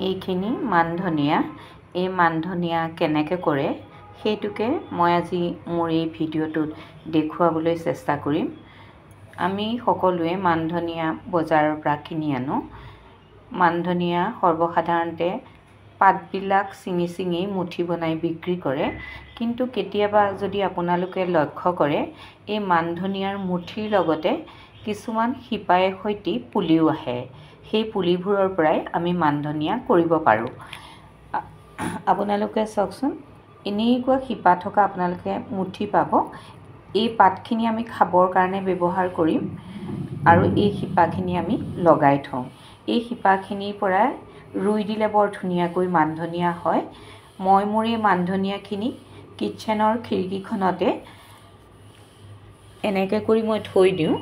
এইখিনি মানধনিয়া এই মানধনিয়া কেনেকৈ কৰে সেইটোকে মই আজি মোৰ এই ভিডিঅ'টোত দেখুৱাবলৈ চেষ্টা কৰিম। আমি সকলোৱে মানধনিয়া বজাৰৰ পৰা কিনি আনো। মানধনিয়া সৰ্বসাধাৰণতে পাতবিলাক ছিঙি মুঠি বনাই বিক্ৰী কৰে, কিন্তু কেতিয়াবা যদি আপোনালোকে লক্ষ্য কৰে এই মানধনিয়াৰ মুঠিৰ লগতে কিছুমান শিপাই সৈতে পুলিও আহে। সেই পুলিবোৰৰ পৰাই আমি মানধনিয়া কৰিব পাৰোঁ। আপোনালোকে চাওকচোন, এনেকুৱা শিপা থকা আপোনালোকে মুঠি পাব। এই পাতখিনি আমি খাবৰ কাৰণে ব্যৱহাৰ কৰিম আৰু এই শিপাখিনি আমি লগাই থওঁ। এই শিপাখিনিৰ পৰা ৰুই দিলে বৰ ধুনীয়াকৈ মানধনিয়া হয়। মই মোৰ এই মানধনিয়াখিনি কিটচেনৰ খিৰিকীখনতে এনেকৈ কৰি মই থৈ দিওঁ।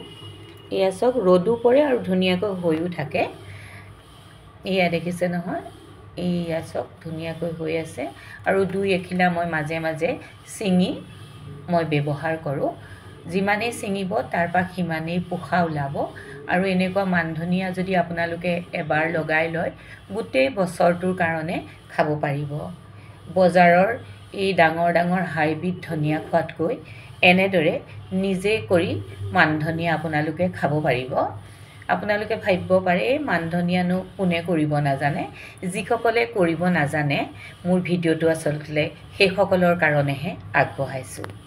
এয়া চাওক, ৰ'দো পৰে আৰু ধুনীয়াকৈ হৈও থাকে। এয়া দেখিছে নহয়, এয়া চাওক ধুনীয়াকৈ হৈ আছে আৰু দুই এখিলা মই মাজে মাজে ছিঙি মই ব্যৱহাৰ কৰোঁ। যিমানেই ছিঙিব তাৰপৰা সিমানেই পোখা ওলাব আৰু এনেকুৱা মানধনিয়া যদি আপোনালোকে এবাৰ লগাই লয় গোটেই বছৰটোৰ কাৰণে খাব পাৰিব। বজাৰৰ এই ডাঙৰ ডাঙৰ হাইব্ৰিড ধনিয়া খোৱাতকৈ এনেদৰে নিজে কৰি মানধনিয়া আপোনালোকে খাব পাৰিব। আপোনালোকে ভাবিব পাৰে মানধনিয়ানো কোনে কৰিব নাজানে। যিসকলে কৰিব নাজানে মোৰ ভিডিঅ'টো আচলতে সেইসকলৰ কাৰণেহে আগবঢ়াইছোঁ।